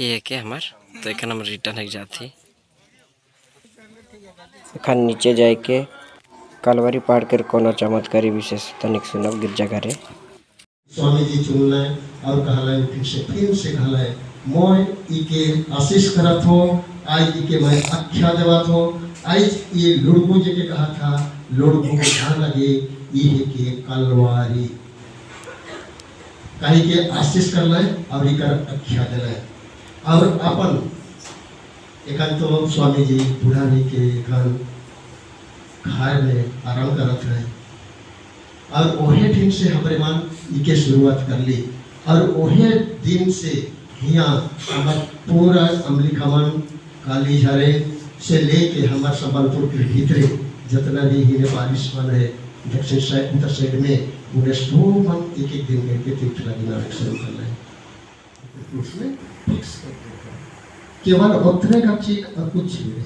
ये के हमार तो एक हम रिटर्न है जाती एखन नीचे जाए के कालवारी पहाड़ कर कोनो चमत्कारी विशेष तनिक सुनब गिरजाघरे स्वामी जी चुनले और कहले फिर से कहले मैं इके आशीष करत हो आज इके मैं आख्या देवत हो आज ये लुड़बू जी के कहा था लुड़बू ध्यान लगे ये के कलवारी कहीं के आशीष कर ले और इकर आख्या देले और अपन एकांत तो स्वामी जी पुरानी के एकांत खाए में आराम करत है और ओहे दिन से हमारे मन इके शुरुआत कर ली और ओहे दिन से यहाँ हमारे पूरा अमली खमन काली झरे से लेके हमारे संबलपुर के भीतरे जितना भी ही बारिश मन है दक्षिण साइड उत्तर साइड में उन्हें सो मन एक एक दिन करके तीर्थ लगना शुरू करना है उसमें फिक्स कर देगा केवल उतने का चीज और कुछ नहीं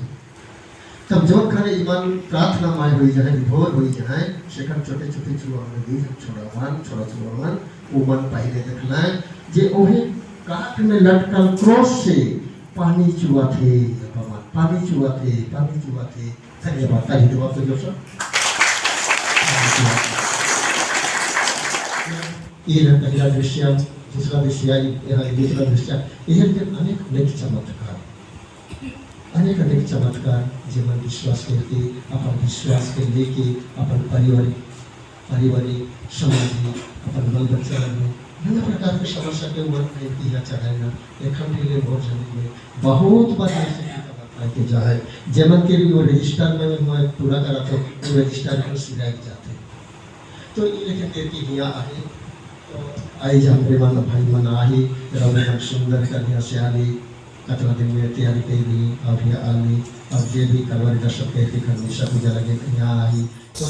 तब जो करे ईमान प्रार्थना माय हुई जाए विभोर हुई जाए शेखर छोटे छोटे छोड़ा मन वो मन पहले देखना है जे ओहे काट में लटकल क्रोस से पानी चुआ थे पानी चुआ थे धन्यवाद ताली दो तो जो सर ये है पहला दृश्य दूसरा दृश्य यहाँ दूसरा दृश्य यह अनेक चमत्कार जीवन विश्वास करके अपन विश्वास के लेके अपन पारिवारिक सामाजिक अपन बाल बच्चा में नाना प्रकार के समस्या के ऊपर दिया चढ़ाएगा लेखन के लिए बहुत जरूरी है बहुत बार ऐसे के जाए जेमन के लिए वो रजिस्टर में मैं पूरा करा तो वो रजिस्टर में सिराई जाते तो ये लेखन देती हिया आहे तो आई जमरे मन भाई मन आही रवि मन सुंदर कन्या से आली कतला दिन में तैयारी करी और ये आली और ये भी कलवारी दर्शक के हमेशा पूजा लगे यहाँ आई तो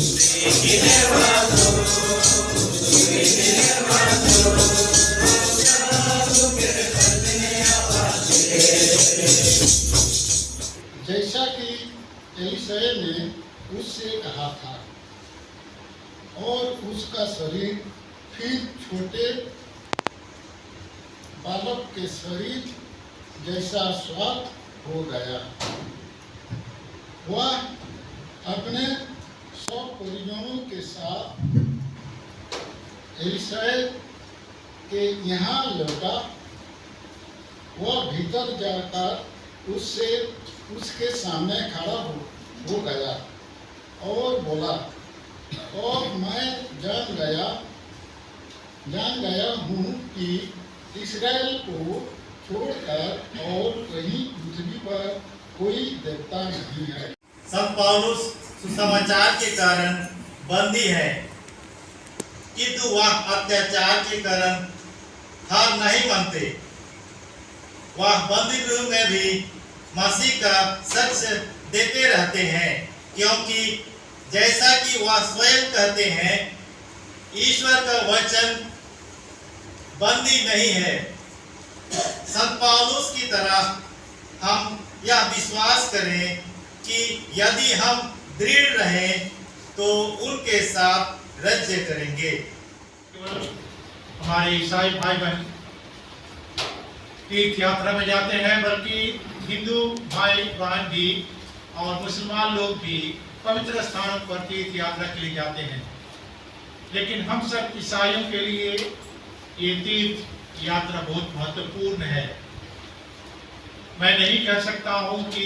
जैसा कि एलिशा ने उससे कहा था और उसका शरीर फिर छोटे बालक के शरीर जैसा स्वास्थ्य हो गया। वह अपने सब परिजनों के साथ एलिशा के यहाँ लौटा। वह भीतर जाकर उसके सामने खड़ा हो गया और बोला और मैं जान गया हूँ कि इस्राएल को छोड़कर और कहीं पृथ्वी पर कोई देवता नहीं है। संत पौलुस सुसमाचार के कारण बंदी है, किंतु वह अत्याचार के कारण हार नहीं मानते। वह बंदी गृह में भी मसीह का साक्ष्य देते रहते हैं, क्योंकि जैसा कि वह स्वयं कहते हैं, ईश्वर का वचन बंदी नहीं है। संत पौलुस की तरह हम यह विश्वास करें कि यदि हम दृढ़ रहें तो उनके साथ राज्य करेंगे। हमारे ईसाई भाई बहन तीर्थ यात्रा में जाते हैं, बल्कि हिंदू भाई बहन भी और मुसलमान लोग भी पवित्र स्थानों पर तीर्थ यात्रा के लिए जाते हैं। लेकिन हम सब ईसाइयों के लिए ये तीर्थ यात्रा बहुत महत्वपूर्ण है। मैं नहीं कह सकता हूँ कि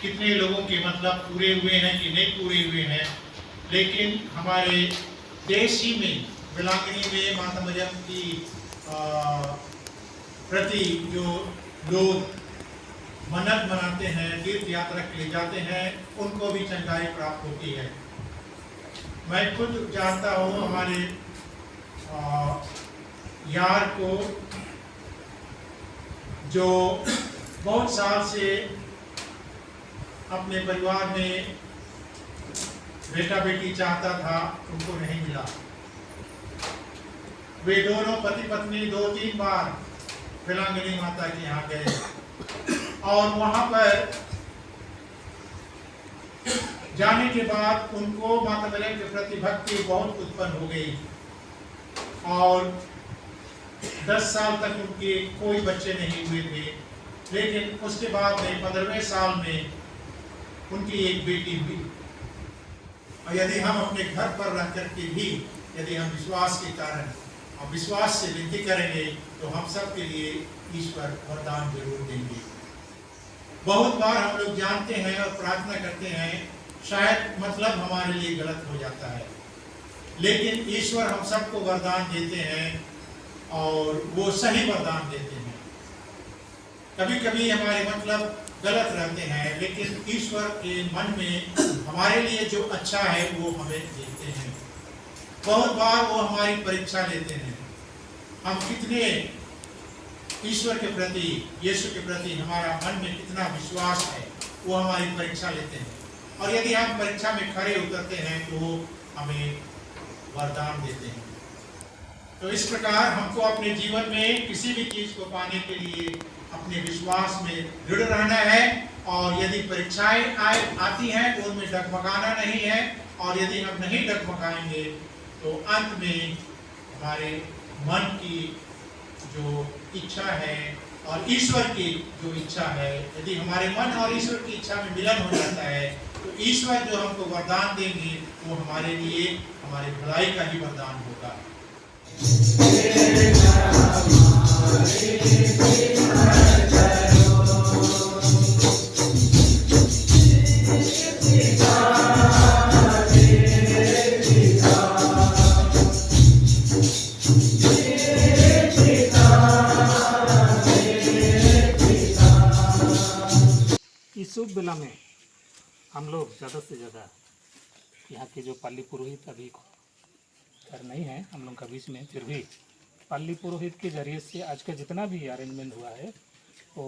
कितने लोगों के मतलब पूरे हुए हैं कि नहीं पूरे हुए हैं, लेकिन हमारे देश ही में बेलांगनी में माता मरियम की प्रति जो लोग मन्नत मनाते हैं, तीर्थ यात्रा के लिए जाते हैं, उनको भी चंगाई प्राप्त होती है। मैं खुद जानता हूँ हमारे यार को जो बहुत साल से अपने परिवार में बेटा बेटी चाहता था, उनको नहीं मिला। वे दोनों पति पत्नी 2-3 बार बेलांगनी माता के यहाँ गए और वहाँ पर जाने के बाद उनको माता मरियम के प्रति भक्ति बहुत उत्पन्न हो गई और 10 साल तक उनके कोई बच्चे नहीं हुए थे, लेकिन उसके बाद में 15वें साल में उनकी एक बेटी हुई। और यदि हम अपने घर पर रह करके भी यदि हम विश्वास के कारण और विश्वास से विनती करेंगे तो हम सब के लिए ईश्वर वरदान जरूर देंगे। बहुत बार हम लोग जानते हैं और प्रार्थना करते हैं, शायद मतलब हमारे लिए गलत हो जाता है, लेकिन ईश्वर हम सबको वरदान देते हैं और वो सही वरदान देते हैं। कभी कभी हमारे मतलब गलत रहते हैं, लेकिन ईश्वर के मन में हमारे लिए जो अच्छा है वो हमें देते हैं। बहुत बार वो हमारी परीक्षा लेते हैं, हम कितने ईश्वर के प्रति, यीशु के प्रति हमारा मन में कितना विश्वास है, वो हमारी परीक्षा लेते हैं। और यदि हम परीक्षा में खरे उतरते हैं तो वो हमें वरदान देते हैं। तो इस प्रकार हमको अपने जीवन में किसी भी चीज को पाने के लिए अपने विश्वास में दृढ़ रहना है, और यदि परीक्षाएं आती हैं तो उनमें डगमगाना नहीं है। और यदि हम नहीं डगमगाएंगे तो अंत में हमारे मन की जो इच्छा है और ईश्वर की जो इच्छा है, यदि हमारे मन और ईश्वर की इच्छा में मिलन हो जाता है तो ईश्वर जो हमको वरदान देंगे वो हमारे लिए हमारे भलाई का ही वरदान होगा। इस शुभ बेला में हम लोग ज़्यादा से ज़्यादा यहाँ के जो पाली पुरोहित अभी घर नहीं है हम लोग का बीच में, फिर भी पाली पुरोहित के जरिए से आज का जितना भी अरेंजमेंट हुआ है वो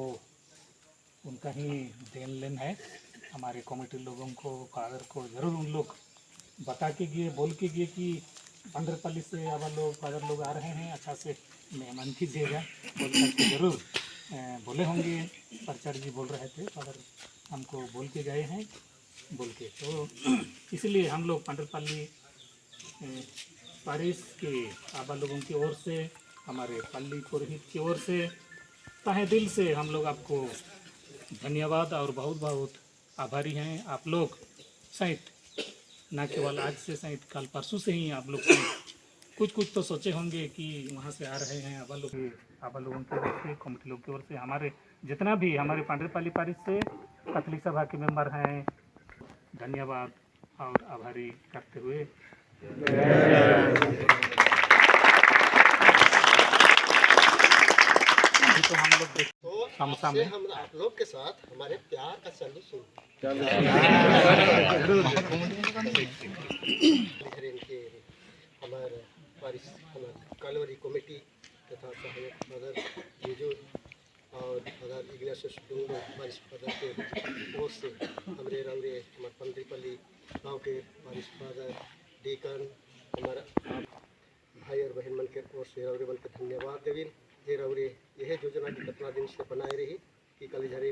उनका ही देन लेन है। हमारे कमेटी लोगों को, फादर को ज़रूर उन लोग बता के गए, बोल के गए कि पंद्रपल्ली से अब लोग फादर लोग आ रहे हैं, अच्छा से मेहमान कीजिएगा बोल करके ज़रूर बोले होंगे। परचर जी बोल रहे थे, फादर हमको बोल के गए हैं बोल के, तो इसलिए हम लोग पंद्रपल्ली पारिश के आबा लोगों की ओर से, हमारे पाली पुरोहित की ओर से तहे दिल से हम लोग आपको धन्यवाद और बहुत बहुत आभारी हैं। आप लोग शायद ना केवल आज से, शायद कल परसों से ही आप लोग कुछ तो सोचे होंगे कि वहाँ से आ रहे हैं आबा लोगों की ओर से, कमेटी लोग की ओर से, हमारे जितना भी हमारे पंद्रपल्ली पारिश से कैथोलिक सभा के मेंबर हैं, धन्यवाद और आभारी करते हुए तो हम लोग से हम आप लोग के साथ हमारे प्यार का चालू शुरू हमारे कालवरी कमेटी तथा सहायक फादर जीजू और फादर इग्नाशियस डूंगो पारिश फादर के ओर से हमरे रौरे हमारे पंद्रपल्ली गाँव के पारिश फादर डीकन हमारा भाई और बहन मन के ओर से रौरे मन के धन्यवाद देविन। ये रौरे यह योजना की कितना दिन से बनाए रही कि कल झरे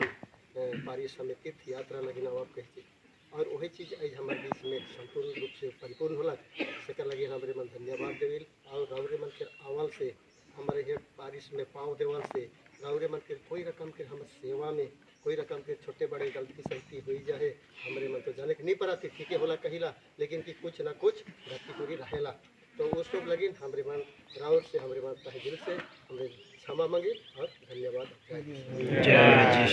पारिश हमें तीर्थ यात्रा लगी ना आप कहती, और वही चीज़ आज हमारे बीच में संपूर्ण रूप से परिपूर्ण होला से लगे हमारे मन धन्यवाद देविल। और रौरे मन के अवल से हमारे ये पारिश में पाँव देवल से रौरे मन के कोई रकम के हम सेवा में कोई रकम के छोटे बड़े गलती सलती हुई जाए हमारे मन तो जाने के नहीं पड़ा थी, ठीक है होला कहिला, लेकिन कि कुछ ना कुछ गलती पूरी रहेला। तो उस सब लगी हमारे मन राउर से हमारे मन तहे दिल से हमें क्षमा मांगे और धन्यवाद। जय